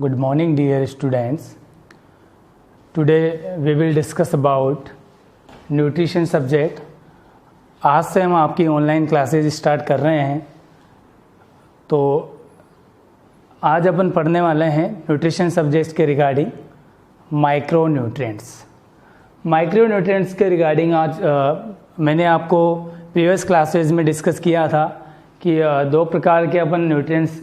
Good morning, dear students. Today we will discuss about nutrition subject. आज से हम आपकी ऑनलाइन क्लासेज स्टार्ट कर रहे हैं। तो आज अपन पढ़ने वाले हैं न्यूट्रिशन सब्जेक्ट्स के रिगार्डिंग माइक्रोन्यूट्रिएंट्स। माइक्रोन्यूट्रिएंट्स के रिगार्डिंग आज मैंने आपको प्रीवियस क्लासेज में डिस्कस किया था कि दो प्रकार के अपन न्यूट्रिएंट्स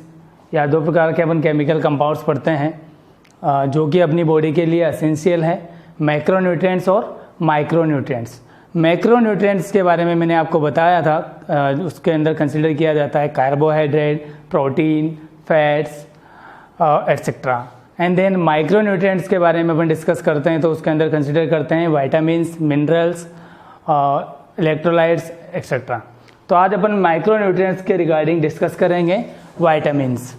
या दो प्रकार के अपन केमिकल कंपाउंड्स पढ़ते हैं जो कि अपनी बॉडी के लिए एसेंशियल है, मैक्रोन्यूट्रिएंट्स और माइक्रोन्यूट्रिएंट्स। मैक्रोन्यूट्रिएंट्स के बारे में मैंने आपको बताया था, उसके अंदर कंसिडर किया जाता है carbohydrate, protein, fats etcetera. And then micronutrients के बारे में अपन डिस्कस करते हैं तो उसके अंदर कंसिडर करते हैं विटामिन्स, मिनरल्स, इलेक्ट्रोलाइट्स एट्सेट्रा। तो आज अपन माइक्रोन्यूट्रिएंट्स के रिगार्डिंग डिस्कस करेंगे विटामिन्स।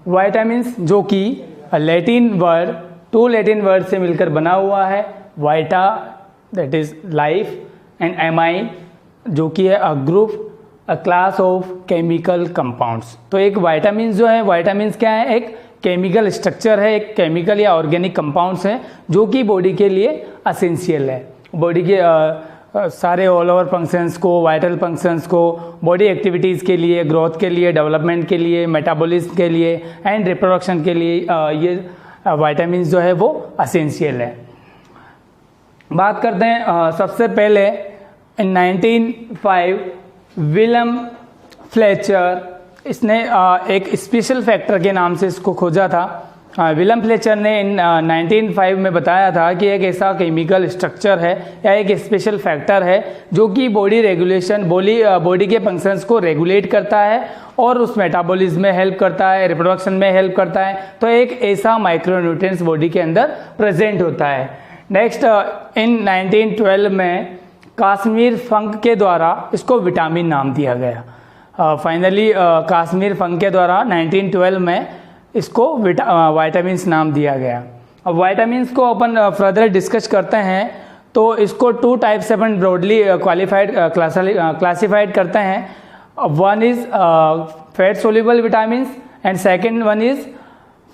विटामिन्स जो कि टू लैटिन वर्ड से मिलकर बना हुआ है। Vita that is life and amine जो कि है a group, a class of chemical compounds. तो एक विटामिन्स जो है, विटामिन्स क्या है, एक केमिकल स्ट्रक्चर है, एक केमिकल या ऑर्गेनिक कंपाउंड्स है जो कि बॉडी के लिए एसेंशियल है। बॉडी के सारे ऑल ओवर फंक्शंस को, वाइटल फंक्शंस को, बॉडी एक्टिविटीज़ के लिए, ग्रोथ के लिए, डेवलपमेंट के लिए, मेटाबॉलिज्म के लिए एंड रिप्रोडक्शन के लिए ये विटामिन्स जो है वो एसेंशियल है। बात करते हैं सबसे पहले इन 1905 विलियम फ्लेचर, इसने एक स्पेशल फैक्टर के नाम से इसको खोजा था। विलियम फ्लेचर ने इन 1905 में बताया था कि एक ऐसा केमिकल स्ट्रक्चर है या एक स्पेशल फैक्टर है जो कि बॉडी रेगुलेशन, बॉडी के फंक्शंस को रेगुलेट करता है और उस मेटाबॉलिज्म में हेल्प करता है, रिप्रोडक्शन में हेल्प करता है। तो एक ऐसा माइक्रोन्यूट्रिएंट्स बॉडी के अंदर प्रेजेंट होता है। नेक्स्ट इन 1912 में काश्मीर फंक के द्वारा इसको विटामिन नाम दिया गया। फाइनली काश्मीर फंक के द्वारा 1912 में इसको विटामिन्स नाम दिया गया। अब विटामिन्स को अपन फर्दर डिस्कस करते हैं तो इसको टू टाइप से अपन ब्रॉडली क्लासिफाइड करते हैं। One is fat soluble vitamins and second one is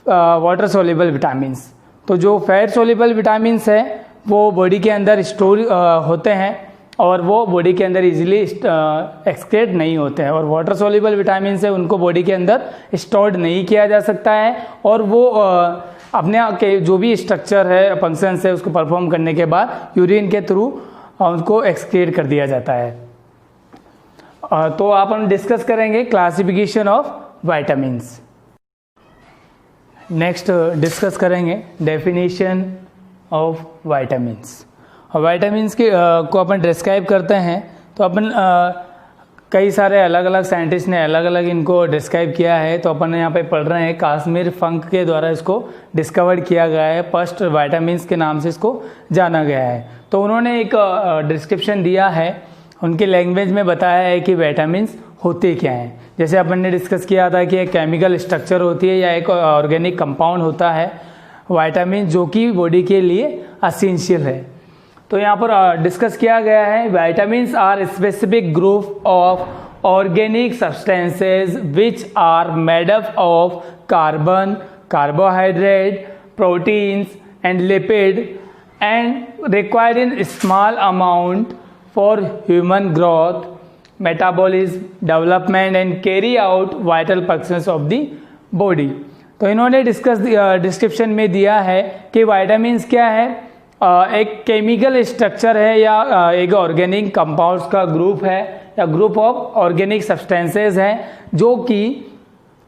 water soluble vitamins. तो जो फैट सोल्यूबल विटामिन्स है वो बॉडी के अंदर स्टोर होते हैं और वो बॉडी के अंदर इजीली एक्सक्रेट नहीं होते हैं, और वाटर सोल्यूबल विटामिन से उनको बॉडी के अंदर स्टोर्ड नहीं किया जा सकता है और वो अपने के जो भी स्ट्रक्चर है, फंक्शंस है, उसको परफॉर्म करने के बाद यूरिन के थ्रू उनको एक्सक्रेट कर दिया जाता है। तो आप हम डिस्कस करेंगे classification of vitamins. Next discuss करेंगे डेफिनेशन ऑफ विटामिन्स। विटामिन्स के को अपन डिस्क्राइब करते हैं तो अपन कई सारे अलग अलग साइंटिस्ट ने अलग अलग इनको डिस्क्राइब किया है। तो अपन यहाँ पे पढ़ रहे हैं काश्मीर फंक के द्वारा इसको डिस्कवर किया गया है, फर्स्ट विटामिन्स के नाम से इसको जाना गया है। तो उन्होंने एक डिस्क्रिप्शन दिया है, उनके लैंग्वेज में बताया है कि विटामिन्स होते क्या हैं। जैसे अपन ने डिस्कस किया था कि एक केमिकल स्ट्रक्चर होती है या एक ऑर्गेनिक कंपाउंड होता है विटामिन जो कि बॉडी के लिए एसेंशियल है। तो यहाँ पर डिस्कस किया गया है vitamins are specific group of organic substances which are made up of carbon, carbohydrate, proteins and lipid and required in small amount for human growth, metabolism, development and carry out vital functions of the body. तो इन्होंने description में दिया है कि vitamins क्या है, एक chemical structure है या एक ऑर्गेनिक कंपाउंड्स का ग्रुप है या ग्रुप ऑफ ऑर्गेनिक सब्सटेंसेस हैं जो कि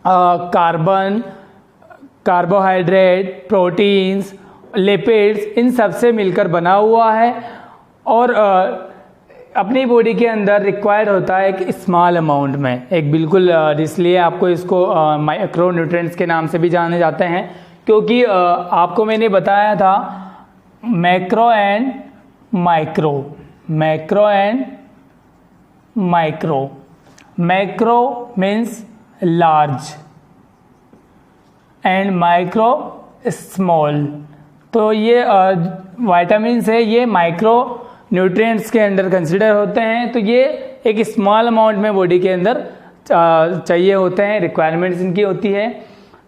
carbon, carbohydrate, proteins, lipids in सब से मिलकर बना हुआ है और अपनी बॉडी के अंदर रिक्वायर्ड होता है एक स्मॉल अमाउंट में, एक बिल्कुल, इसलिए आपको इसको माइक्रोन्यूट्रिएंट्स के नाम से भी जाने जाते हैं क्योंकि आपको मैंने बताया था macro and micro, macro and micro. Macro means large and micro small. तो ये विटामिन्स है, ये माइक्रो न्यूट्रिएंट्स के अंदर कंसिडर होते हैं। तो ये एक स्मॉल अमाउंट में बॉडी के अंदर चाहिए होते हैं, रिक्वायरमेंट्स इनकी होती है।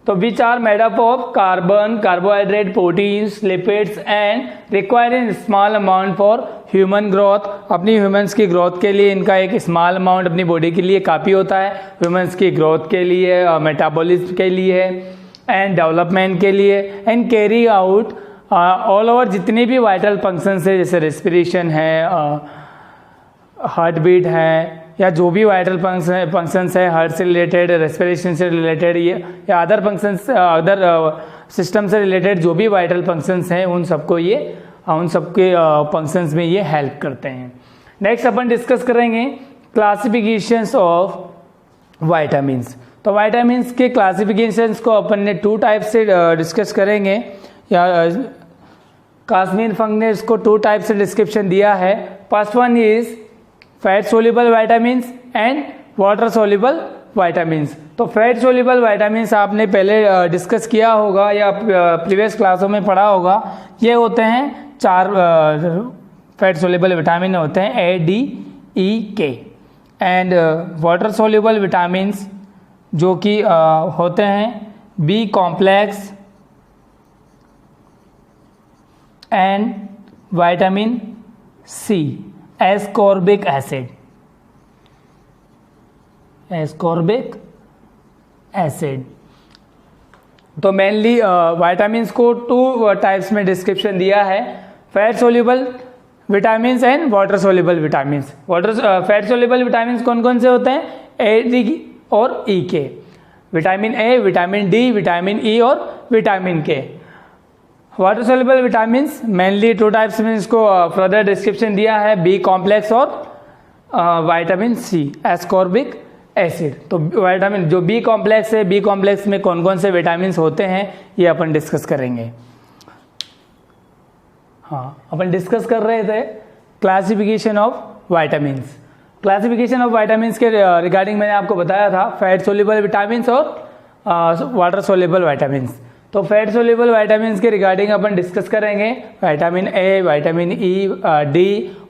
तो which are made up of carbon, carbohydrate, proteins, lipids and require in small amount for human growth. अपनी ह्यूमंस की ग्रोथ के लिए इनका एक स्मॉल अमाउंट अपनी बॉडी के लिए काफ़ी होता है, ह्यूमंस की ग्रोथ के लिए, मेटाबॉलिज्म के लिए एंड डेवलपमेंट के लिए, and carry out all over जितने भी वाइटल फंक्शंस है, जैसे रेस्पिरेशन है, हार्ट बीट है, या जो भी वाइटल फंक्शंस है हार्ट से रिलेटेड, रेस्पिरेशन से रिलेटेड, ये या अदर फंक्शंस, अदर सिस्टम से रिलेटेड जो भी वाइटल फंक्शंस हैं उन सबके फंक्शंस में ये हेल्प करते हैं। नेक्स्ट अपन डिस्कस करेंगे क्लासिफिकेशंस ऑफ वाइटामिन्स। तो वाइटामिन्स के क्लासिफिकेशंस को अपन ने 2 टाइप से डिस्कस करेंगे, या कास्मिन फंक ने इसको 2 टाइप से डिस्क्रिप्शन दिया है। First one is fat soluble vitamins and water soluble vitamins. तो फैट सोल्यूबल वाइटामिन्स आपने पहले डिस्कस किया होगा या प्रीवियस क्लासों में पढ़ा होगा। ये होते हैं 4 फैट सोल्यूबल विटामिन होते हैं, A, D, E, K। And water soluble vitamins जो कि होते हैं B complex and vitamin C, ascorbic acid. तो मेनली वाइटामिन्स को 2 टाइप्स में डिस्क्रिप्शन दिया है, fat soluble vitamins and water soluble vitamins. Fat soluble vitamins कौन कौन से होते हैं? A, D और E के। Vitamin A, vitamin D, vitamin E और vitamin K। Water soluble vitamins mainly 2 types में इसको फर्दर डिस्क्रिप्शन दिया है, B कॉम्प्लेक्स और विटामिन C, एस्कॉर्बिक एसिड। तो विटामिन जो B कॉम्प्लेक्स है, B कॉम्प्लेक्स में कौन कौन से विटामिन्स होते हैं ये अपन डिस्कस करेंगे। हाँ, अपन डिस्कस कर रहे थे classification of vitamins. Classification of vitamins के रिगार्डिंग मैंने आपको बताया था फैट सोल्यूबल विटामिन्स और वाटर सोल्यूबल विटामिन्स। तो फैट सोल्यूबल विटामिन्स के रिगार्डिंग अपन डिस्कस करेंगे vitamin A, vitamin E, D,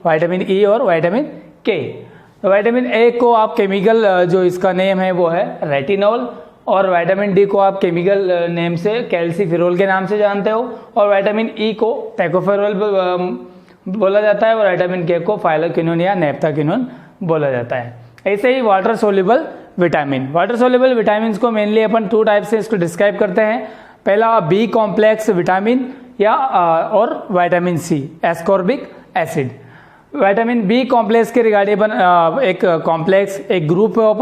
vitamin E और विटामिन K। तो विटामिन A को आप केमिकल जो इसका नेम है वो है रेटिनॉल, और विटामिन D को आप केमिकल नेम से कैल्सीफेरोल के नाम से जानते हो, और विटामिन E को टैकोफेरोल बोला जाता है, और विटामिन K को फाइलोक्विनोन या नेप्थाक्विनोन बोला जाता है। ऐसे ही water soluble vitamin. Water soluble vitamin को मेनली अपन 2 टाइप से इसको डिस्क्राइब करते हैं। पहला B कॉम्प्लेक्स विटामिन या और vitamin C, ascorbic acid. Vitamin B complex के रिगार्डिंग अपन एक कॉम्प्लेक्स, एक ग्रुप ऑफ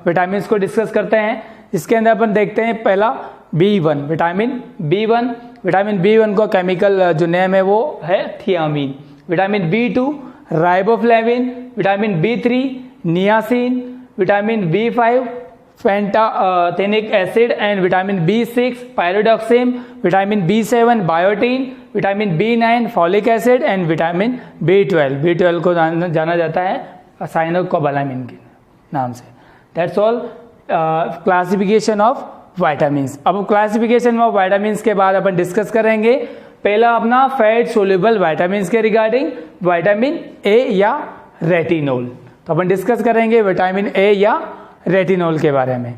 विटामिन को डिस्कस करते हैं। इसके अंदर अपन देखते हैं पहला B1, vitamin B1। Vitamin B1 का केमिकल जो नेम है वो है thiamine. Vitamin B2 riboflavin, vitamin B3 niacin, vitamin B5 pantothenic acid and vitamin B6 pyridoxine, vitamin B7 biotin, vitamin B9 folic acid and vitamin B12 को जाना जाता है cyanocobalamin के नाम से। That's all classification of vitamins. अब classification of vitamins के बाद अपन डिस्कस करेंगे पहला अपना फैट सोल्यूबल वाइटामिन्स के रिगार्डिंग विटामिन A या रेटिनॉल। तो अपन डिस्कस करेंगे विटामिन A या रेटिनॉल के बारे में।